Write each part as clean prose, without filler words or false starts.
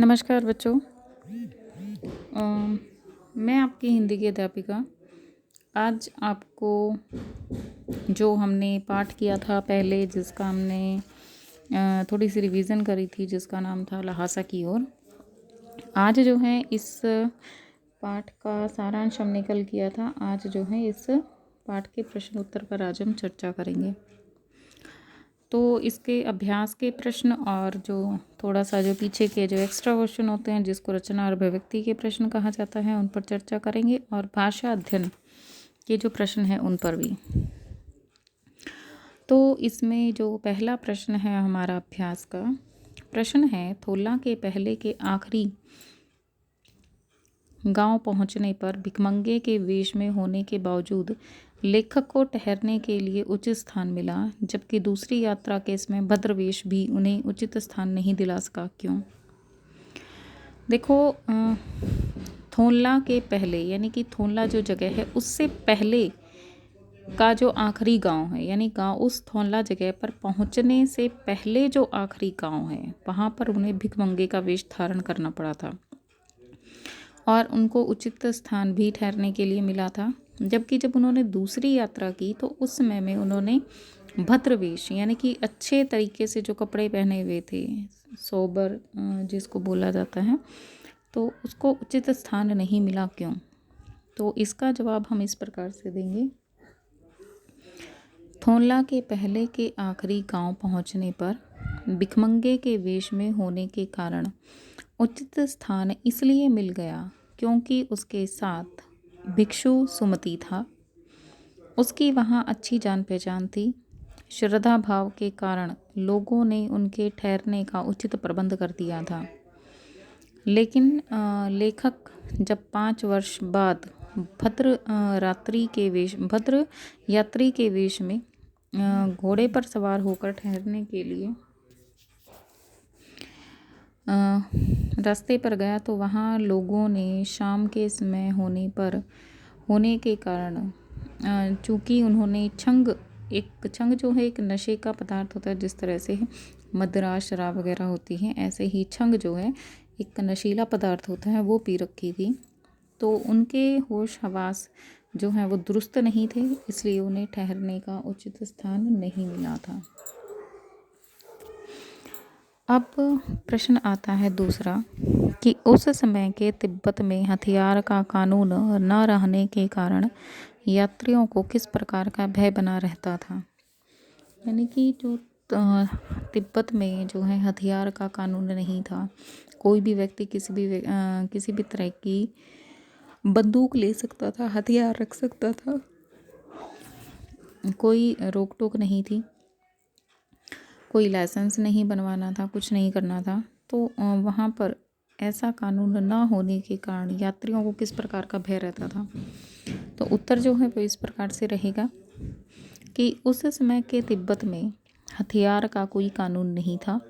नमस्कार बच्चों। मैं आपकी हिंदी की अध्यापिका। आज आपको जो हमने पाठ किया था पहले, जिसका हमने थोड़ी सी रिवीजन करी थी, जिसका नाम था लहासा की ओर, आज जो है इस पाठ का सारांश हमने कल किया था। आज जो है इस पाठ के प्रश्न उत्तर पर आज हम चर्चा करेंगे। तो इसके अभ्यास के प्रश्न और जो थोड़ा सा जो पीछे के जो एक्स्ट्रा क्वेश्चन होते हैं, जिसको रचना और अभिव्यक्ति के प्रश्न कहा जाता है, उन पर चर्चा करेंगे, और भाषा अध्ययन के जो प्रश्न हैं उन पर भी। तो इसमें जो पहला प्रश्न है हमारा अभ्यास का प्रश्न है, थोला के पहले के आखिरी गांव पहुंचने पर भिखमंगे के वेश में होने के बावजूद लेखक को ठहरने के लिए उचित स्थान मिला, जबकि दूसरी यात्रा के इसमें भद्रवेश भी उन्हें उचित स्थान नहीं दिला सका। क्यों? देखो, थोला के पहले यानी कि थोला जो जगह है उससे पहले का जो आखिरी गांव है, यानी गांव उस थोला जगह पर पहुंचने से पहले जो आखिरी गांव है, वहां पर उन्हें भिखमंगे का वेश धारण करना पड़ा था और उनको उचित स्थान भी ठहरने के लिए मिला था। जबकि जब उन्होंने दूसरी यात्रा की तो उस समय में उन्होंने भद्रवेश यानी कि अच्छे तरीके से जो कपड़े पहने हुए थे, सोबर जिसको बोला जाता है, तो उसको उचित स्थान नहीं मिला। क्यों? तो इसका जवाब हम इस प्रकार से देंगे। थोला के पहले के आखिरी गांव पहुंचने पर भिखमंगे के वेश में होने के कारण उचित स्थान इसलिए मिल गया क्योंकि उसके साथ भिक्षु सुमति था। उसकी वहाँ अच्छी जान पहचान थी। श्रद्धा भाव के कारण लोगों ने उनके ठहरने का उचित प्रबंध कर दिया था। लेकिन लेखक जब 5 वर्ष बाद भद्र यात्री के वेश में घोड़े पर सवार होकर ठहरने के लिए रास्ते पर गया, तो वहाँ लोगों ने शाम के समय होने के कारण, चूँकि उन्होंने छंग जो है एक नशे का पदार्थ होता है, जिस तरह से मदिरा शराब वगैरह होती है, ऐसे ही छंग जो है एक नशीला पदार्थ होता है, वो पी रखी थी। तो उनके होश हवास जो हैं वो दुरुस्त नहीं थे, इसलिए उन्हें ठहरने का उचित स्थान नहीं मिला था। अब प्रश्न आता है दूसरा कि उस समय के तिब्बत में हथियार का कानून न रहने के कारण यात्रियों को किस प्रकार का भय बना रहता था। यानी कि जो तिब्बत में जो है हथियार का कानून नहीं था, कोई भी व्यक्ति किसी भी तरह की बंदूक ले सकता था, हथियार रख सकता था, कोई रोक टोक नहीं थी, कोई लाइसेंस नहीं बनवाना था, कुछ नहीं करना था। तो वहाँ पर ऐसा कानून न होने के कारण यात्रियों को किस प्रकार का भय रहता था। तो उत्तर जो है वो इस प्रकार से रहेगा कि उस समय के तिब्बत में हथियार का कोई कानून नहीं था।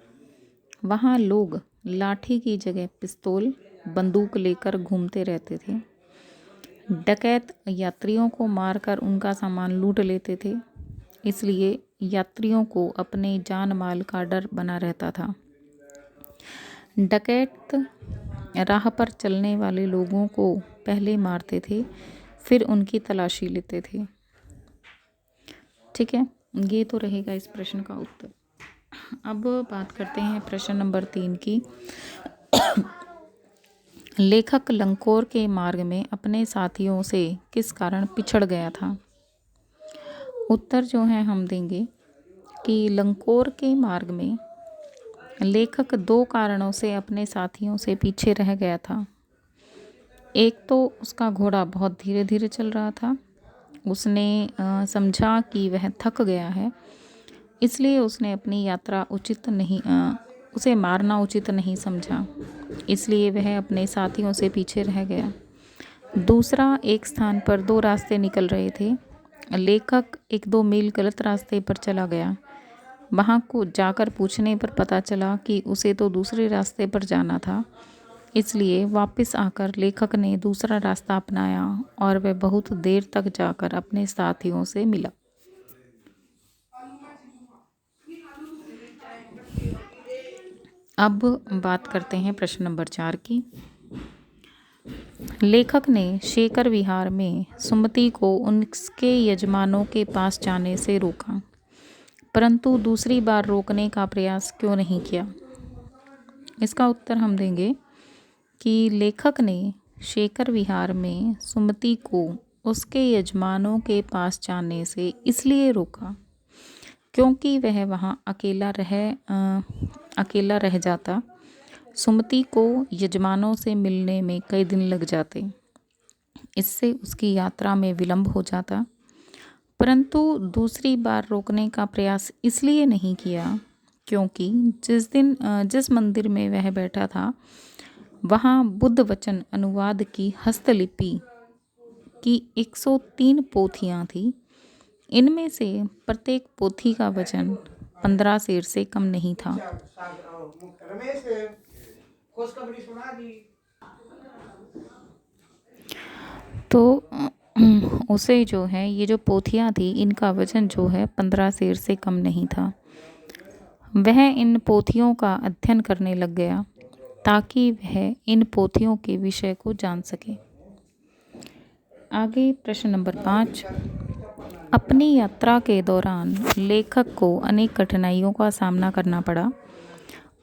वहाँ लोग लाठी की जगह पिस्तौल, बंदूक लेकर घूमते रहते थे। डकैत यात्रियों को मारकर उनका सामान लूट लेते थे, इसलिए यात्रियों को अपने जान माल का डर बना रहता था। डकैत राह पर चलने वाले लोगों को पहले मारते थे, फिर उनकी तलाशी लेते थे। ठीक है, ये तो रहेगा इस प्रश्न का उत्तर। अब बात करते हैं प्रश्न नंबर 3 की। लेखक लंकोर के मार्ग में अपने साथियों से किस कारण पिछड़ गया था। उत्तर जो है हम देंगे कि लंकोर के मार्ग में लेखक 2 कारणों से अपने साथियों से पीछे रह गया था। एक तो उसका घोड़ा बहुत धीरे धीरे चल रहा था। उसने समझा कि वह थक गया है, इसलिए उसने अपनी यात्रा उसे मारना उचित नहीं समझा, इसलिए वह अपने साथियों से पीछे रह गया। दूसरा, एक स्थान पर 2 रास्ते निकल रहे थे। लेखक 1-2 मील गलत रास्ते पर चला गया। वहाँ को जाकर पूछने पर पता चला कि उसे तो दूसरे रास्ते पर जाना था, इसलिए वापस आकर लेखक ने दूसरा रास्ता अपनाया और वह बहुत देर तक जाकर अपने साथियों से मिला। अब बात करते हैं प्रश्न नंबर 4 की। लेखक ने शेखर विहार में सुमति को उनके यजमानों के पास जाने से रोका, परंतु दूसरी बार रोकने का प्रयास क्यों नहीं किया? इसका उत्तर हम देंगे कि लेखक ने शेखर विहार में सुमति को उसके यजमानों के पास जाने से इसलिए रोका क्योंकि वह वहाँ अकेला रह जाता। सुमति को यजमानों से मिलने में कई दिन लग जाते, इससे उसकी यात्रा में विलंब हो जाता। परंतु दूसरी बार रोकने का प्रयास इसलिए नहीं किया क्योंकि जिस मंदिर में वह बैठा था वहाँ बुद्ध वचन अनुवाद की हस्तलिपि की 103 पोथियाँ थीं। इनमें से प्रत्येक पोथी का वजन 15 सेर से कम नहीं था। तो उसे जो है ये जो पोथियाँ थी इनका वजन जो है 15 सेर से कम नहीं था। वह इन पोथियों का अध्ययन करने लग गया ताकि वह इन पोथियों के विषय को जान सके। आगे प्रश्न नंबर 5। अपनी यात्रा के दौरान लेखक को अनेक कठिनाइयों का सामना करना पड़ा।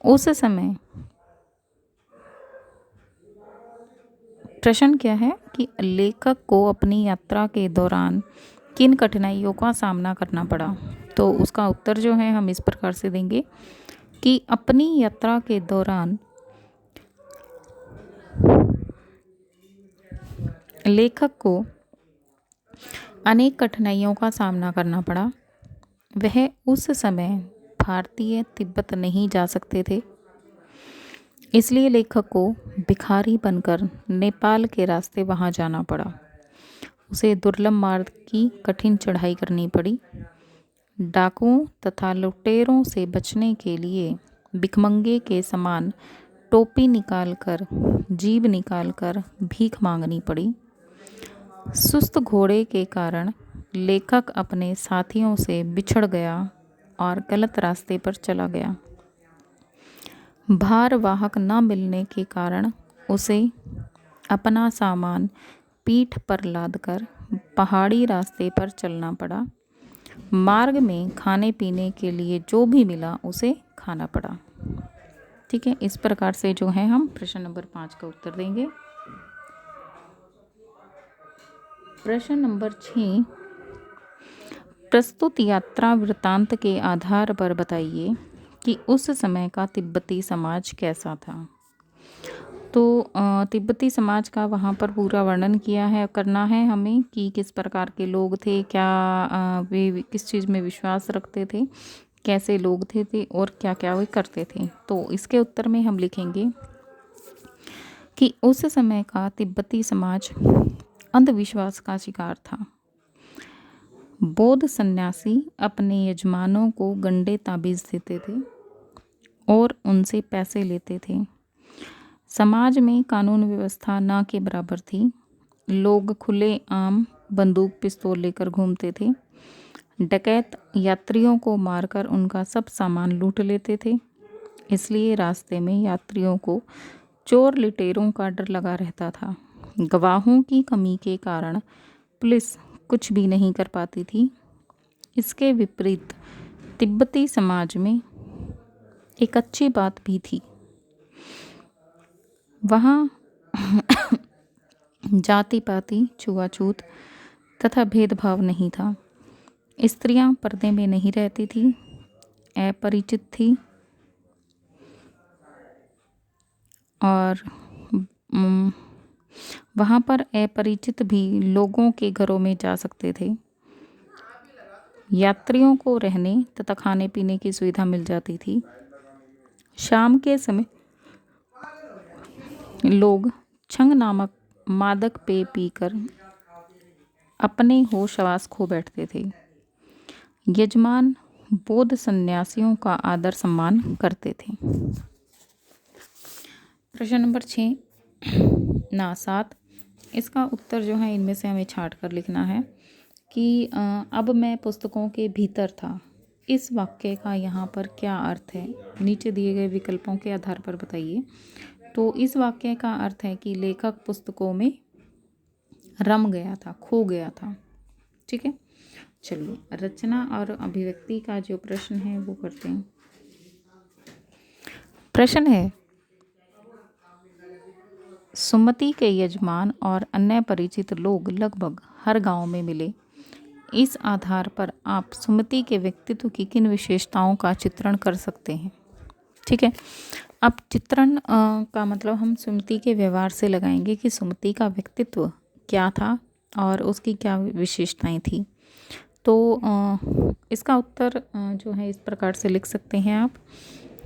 उस समय प्रश्न क्या है कि लेखक को अपनी यात्रा के दौरान किन कठिनाइयों का सामना करना पड़ा? तो उसका उत्तर जो है हम इस प्रकार से देंगे कि अपनी यात्रा के दौरान लेखक को अनेक कठिनाइयों का सामना करना पड़ा। वह उस समय भारतीय तिब्बत नहीं जा सकते थे, इसलिए लेखक को भिखारी बनकर नेपाल के रास्ते वहां जाना पड़ा। उसे दुर्लभ मार्ग की कठिन चढ़ाई करनी पड़ी। डाकुओं तथा लुटेरों से बचने के लिए भिखमंगे के समान टोपी निकालकर जीभ निकालकर भीख मांगनी पड़ी। सुस्त घोड़े के कारण लेखक अपने साथियों से बिछड़ गया और गलत रास्ते पर चला गया। भारवाहक न मिलने के कारण उसे अपना सामान पीठ पर लादकर पहाड़ी रास्ते पर चलना पड़ा। मार्ग में खाने पीने के लिए जो भी मिला उसे खाना पड़ा। ठीक है, इस प्रकार से जो है हम प्रश्न नंबर 5 का उत्तर देंगे। प्रश्न नंबर 6। प्रस्तुत यात्रा वृत्तांत के आधार पर बताइए कि उस समय का तिब्बती समाज कैसा था। तो तिब्बती समाज का वहाँ पर पूरा वर्णन करना है हमें कि किस प्रकार के लोग थे, क्या वे किस चीज़ में विश्वास रखते थे, कैसे लोग थे और क्या क्या वे करते थे। तो इसके उत्तर में हम लिखेंगे कि उस समय का तिब्बती समाज अंधविश्वास का शिकार था। बौद्ध सन्यासी अपने यजमानों को गंदे ताबीज़ देते थे और उनसे पैसे लेते थे। समाज में कानून व्यवस्था ना के बराबर थी। लोग खुलेआम बंदूक पिस्तौल लेकर घूमते थे। डकैत यात्रियों को मारकर उनका सब सामान लूट लेते थे। इसलिए रास्ते में यात्रियों को चोर लुटेरों का डर लगा रहता था। गवाहों की कमी के कारण पुलिस कुछ भी नहीं कर पाती थी। इसके विपरीत तिब्बती समाज में एक अच्छी बात भी थी। वहाँ जाति पाति छुआछूत तथा भेदभाव नहीं था। स्त्रियां पर्दे में नहीं रहती थी, अपरिचित थी और वहाँ पर अपरिचित भी लोगों के घरों में जा सकते थे। यात्रियों को रहने तथा खाने पीने की सुविधा मिल जाती थी। शाम के समय लोग छंग नामक मादक पेय पीकर अपने होश हवास खो बैठते थे। यजमान बौद्ध सन्यासियों का आदर सम्मान करते थे। प्रश्न नंबर 7। इसका उत्तर जो है इनमें से हमें छांट कर लिखना है कि अब मैं पुस्तकों के भीतर था। इस वाक्य का यहाँ पर क्या अर्थ है, नीचे दिए गए विकल्पों के आधार पर बताइए। तो इस वाक्य का अर्थ है कि लेखक पुस्तकों में रम गया था, खो गया था। ठीक है, चलिए रचना और अभिव्यक्ति का जो प्रश्न है वो करते हैं। प्रश्न है, सुमति के यजमान और अन्य परिचित लोग लगभग हर गांव में मिले। इस आधार पर आप सुमति के व्यक्तित्व की किन विशेषताओं का चित्रण कर सकते हैं। ठीक है, अब चित्रण का मतलब हम सुमति के व्यवहार से लगाएंगे कि सुमति का व्यक्तित्व क्या था और उसकी क्या विशेषताएं थी। तो इसका उत्तर जो है इस प्रकार से लिख सकते हैं आप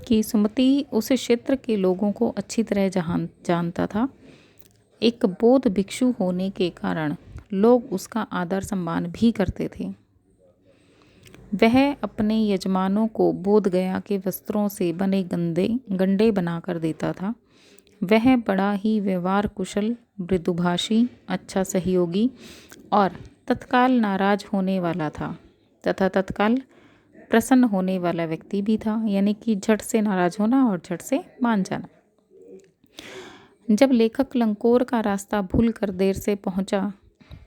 कि सुमति उस क्षेत्र के लोगों को अच्छी तरह जानता था। एक बौद्ध भिक्षु होने के कारण लोग उसका आदर सम्मान भी करते थे। वह अपने यजमानों को बोध गया के वस्त्रों से बने गंडे बनाकर देता था। वह बड़ा ही व्यवहार कुशल, मृदुभाषी, अच्छा सहयोगी और तत्काल नाराज होने वाला था तथा तत्काल प्रसन्न होने वाला व्यक्ति भी था, यानी कि झट से नाराज होना और झट से मान जाना। जब लेखक लंकोर का रास्ता भूलकर देर से पहुंचा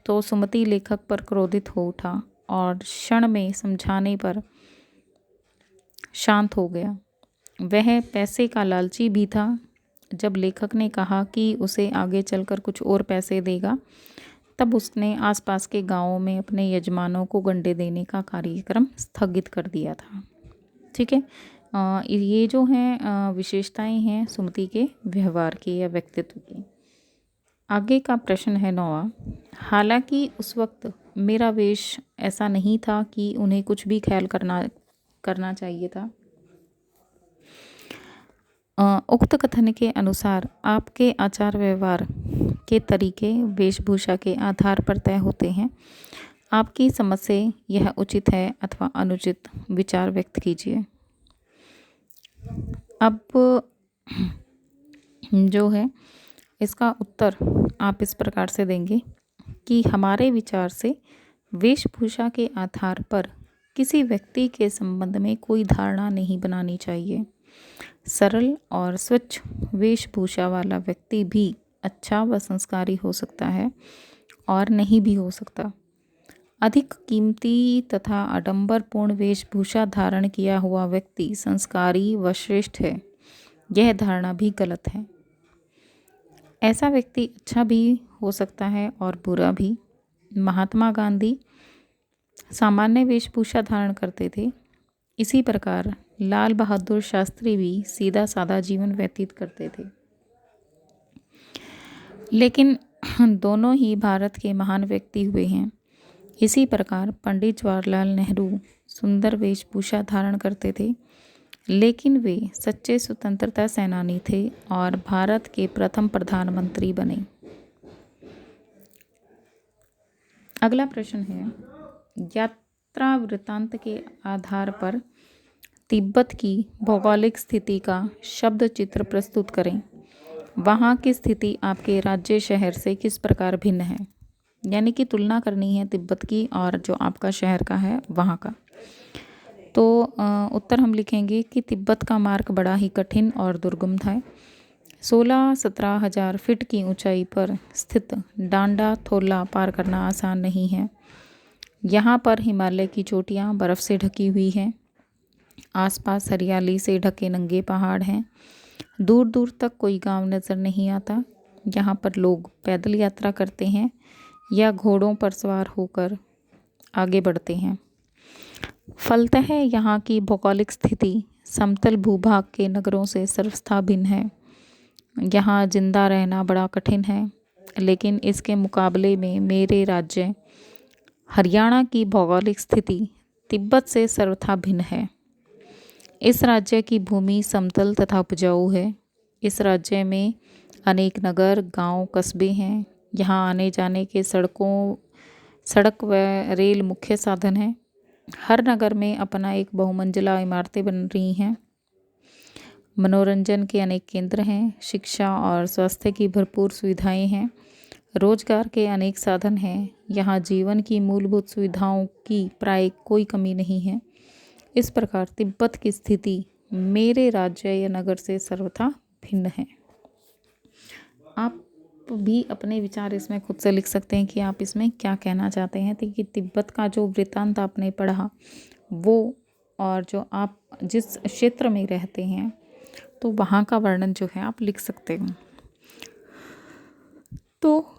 तो सुमति लेखक पर क्रोधित हो उठा और क्षण में समझाने पर शांत हो गया। वह पैसे का लालची भी था। जब लेखक ने कहा कि उसे आगे चलकर कुछ और पैसे देगा, तब उसने आसपास के गांवों में अपने यजमानों को गंडे देने का कार्यक्रम स्थगित कर दिया था। ठीक है, ये जो हैं विशेषताएं हैं सुमति के व्यवहार की या व्यक्तित्व की। आगे का प्रश्न है 9वां। हालांकि उस वक्त मेरा वेश ऐसा नहीं था कि उन्हें कुछ भी ख्याल करना चाहिए था। उक्त कथन के अनुसार आपके आचार व्यवहार के तरीके वेशभूषा के आधार पर तय होते हैं। आपकी समझ से यह उचित है अथवा अनुचित विचार व्यक्त कीजिए। अब जो है इसका उत्तर आप इस प्रकार से देंगे कि हमारे विचार से वेशभूषा के आधार पर किसी व्यक्ति के संबंध में कोई धारणा नहीं बनानी चाहिए। सरल और स्वच्छ वेशभूषा वाला व्यक्ति भी अच्छा व संस्कारी हो सकता है और नहीं भी हो सकता। अधिक कीमती तथा आडंबरपूर्ण वेशभूषा धारण किया हुआ व्यक्ति संस्कारी व श्रेष्ठ है, यह धारणा भी गलत है। ऐसा व्यक्ति अच्छा भी हो सकता है और बुरा भी। महात्मा गांधी सामान्य वेशभूषा धारण करते थे। इसी प्रकार लाल बहादुर शास्त्री भी सीधा सादा जीवन व्यतीत करते थे। लेकिन दोनों ही भारत के महान व्यक्ति हुए हैं। इसी प्रकार पंडित जवाहरलाल नेहरू सुंदर वेशभूषा धारण करते थे, लेकिन वे सच्चे स्वतंत्रता सेनानी थे और भारत के प्रथम प्रधानमंत्री बने। अगला प्रश्न है, यात्रा वृत्तांत के आधार पर तिब्बत की भौगोलिक स्थिति का शब्द चित्र प्रस्तुत करें। वहाँ की स्थिति आपके राज्य शहर से किस प्रकार भिन्न है, यानी कि तुलना करनी है तिब्बत की और जो आपका शहर का है वहाँ का। तो उत्तर हम लिखेंगे कि तिब्बत का मार्ग बड़ा ही कठिन और दुर्गम था। 16-17 हज़ार फीट की ऊंचाई पर स्थित डांडा थोला पार करना आसान नहीं है। यहाँ पर हिमालय की चोटियाँ बर्फ़ से ढकी हुई हैं। आसपास हरियाली से ढके नंगे पहाड़ हैं। दूर दूर तक कोई गांव नज़र नहीं आता। यहाँ पर लोग पैदल यात्रा करते हैं या घोड़ों पर सवार होकर आगे बढ़ते हैं। फलतः यहाँ की भौगोलिक स्थिति समतल भूभाग के नगरों से सर्वथा भिन्न है। यहाँ जिंदा रहना बड़ा कठिन है, लेकिन इसके मुकाबले में मेरे राज्य हरियाणा की भौगोलिक स्थिति तिब्बत से सर्वथा भिन्न है। इस राज्य की भूमि समतल तथा उपजाऊ है। इस राज्य में अनेक नगर, गांव, कस्बे हैं। यहाँ आने जाने के सड़क व रेल मुख्य साधन हैं। हर नगर में अपना एक बहुमंजिला इमारतें बन रही हैं। मनोरंजन के अनेक केंद्र हैं। शिक्षा और स्वास्थ्य की भरपूर सुविधाएं हैं। रोजगार के अनेक साधन हैं। यहाँ जीवन की मूलभूत सुविधाओं की प्राय कोई कमी नहीं है। इस प्रकार तिब्बत की स्थिति मेरे राज्य या नगर से सर्वथा भिन्न है। आप भी अपने विचार इसमें खुद से लिख सकते हैं कि आप इसमें क्या कहना चाहते हैं। तो कि तिब्बत का जो वृत्तांत आपने पढ़ा वो, और जो आप जिस क्षेत्र में रहते हैं तो वहाँ का वर्णन जो है आप लिख सकते हो। तो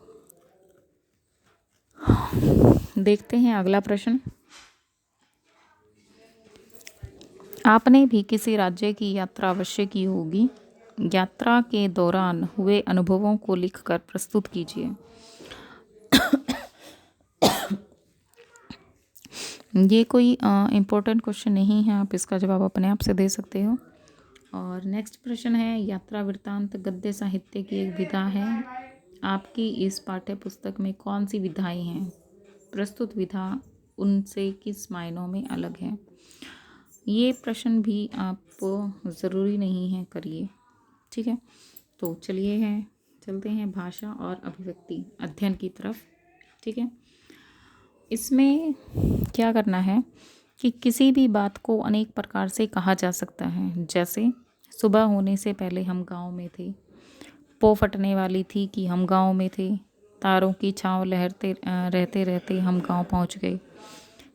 देखते हैं अगला प्रश्न। आपने भी किसी राज्य की यात्रा अवश्य की होगी। यात्रा के दौरान हुए अनुभवों को लिखकर प्रस्तुत कीजिए। ये कोई इम्पोर्टेंट क्वेश्चन नहीं है, आप इसका जवाब अपने आप से दे सकते हो। और नेक्स्ट प्रश्न है, यात्रा वृत्तांत गद्य साहित्य की एक विधा है। आपकी इस पाठ्य पुस्तक में कौन सी विधाएं हैं? प्रस्तुत विधा उनसे किस मायनों में अलग है? ये प्रश्न भी आप ज़रूरी नहीं है करिए, ठीक है। तो चलते हैं भाषा और अभिव्यक्ति अध्ययन की तरफ, ठीक है। इसमें क्या करना है कि किसी भी बात को अनेक प्रकार से कहा जा सकता है। जैसे सुबह होने से पहले हम गांव में थे, पौ फटने वाली थी कि हम गांव में थे, तारों की छांव लहरते रहते रहते हम गांव पहुंच गए।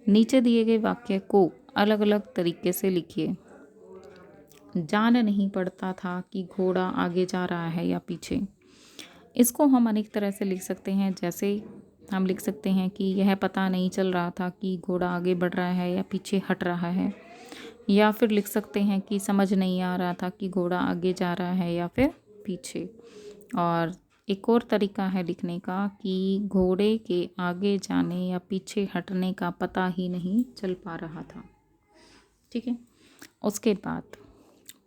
नीचे दिए गए वाक्य को अलग अलग तरीके से लिखिए। जान नहीं पड़ता था कि घोड़ा आगे जा रहा है या पीछे। इसको हम अनेक तरह से लिख सकते हैं। जैसे हम लिख सकते हैं कि यह पता नहीं चल रहा था कि घोड़ा आगे बढ़ रहा है या पीछे हट रहा है। या फिर लिख सकते हैं कि समझ नहीं आ रहा था कि घोड़ा आगे जा रहा है या फिर पीछे। और एक और तरीका है लिखने का कि घोड़े के आगे जाने या पीछे हटने का पता ही नहीं चल पा रहा था, ठीक है। उसके बाद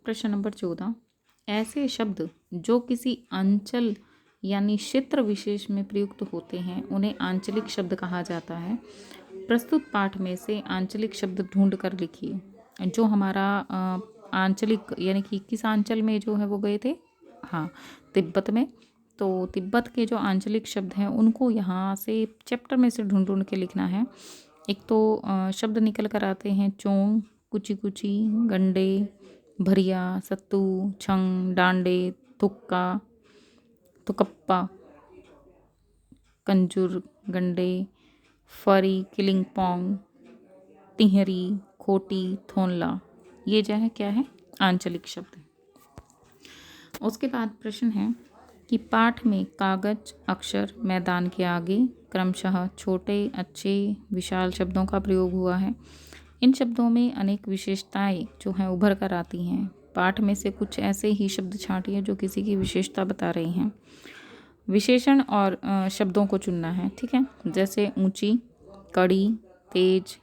प्रश्न नंबर 14, ऐसे शब्द जो किसी अंचल यानी क्षेत्र विशेष में प्रयुक्त होते हैं उन्हें आंचलिक शब्द कहा जाता है। प्रस्तुत पाठ में से आंचलिक शब्द ढूंढ कर लिखिए। जो हमारा आंचलिक यानी कि किस आंचल में जो है वो गए थे, हाँ, तिब्बत में। तो तिब्बत के जो आंचलिक शब्द हैं उनको यहाँ से चैप्टर में से ढूंढ ढूंढ के लिखना है। एक तो शब्द निकल कर आते हैं चोंग, कुची कुची, गंडे, भरिया, सत्तू, छंग, डांडे, तुक्का, तुकप्पा, कंजूर, गंडे, फरी, किलिंग पोंग, टिहरी, खोटी, थोनला। ये जो है क्या है, आंचलिक शब्द। उसके बाद प्रश्न है कि पाठ में कागज, अक्षर, मैदान के आगे क्रमशः छोटे, अच्छे, विशाल शब्दों का प्रयोग हुआ है। इन शब्दों में अनेक विशेषताएं जो हैं उभर कर आती हैं। पाठ में से कुछ ऐसे ही शब्द छांटिए जो किसी की विशेषता बता रही हैं। विशेषण और शब्दों को चुनना है, ठीक है। जैसे ऊंची, कड़ी, तेज।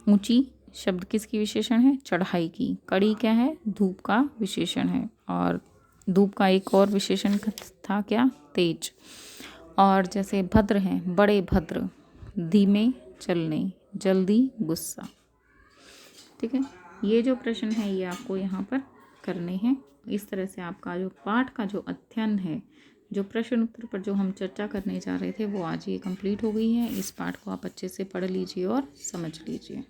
ऊंची शब्द किसकी विशेषण है? चढ़ाई की। कड़ी क्या है? धूप का विशेषण है। और धूप का एक और विशेषण था क्या? तेज। और जैसे भद्र हैं, बड़े भद्र, धीमे चलने, जल्दी, गुस्सा, ठीक है। ये जो प्रश्न है ये आपको यहाँ पर करने हैं। इस तरह से आपका जो पाठ का जो अध्ययन है, जो प्रश्न उत्तर पर जो हम चर्चा करने जा रहे थे वो आज ये कंप्लीट हो गई है। इस पाठ को आप अच्छे से पढ़ लीजिए और समझ लीजिए।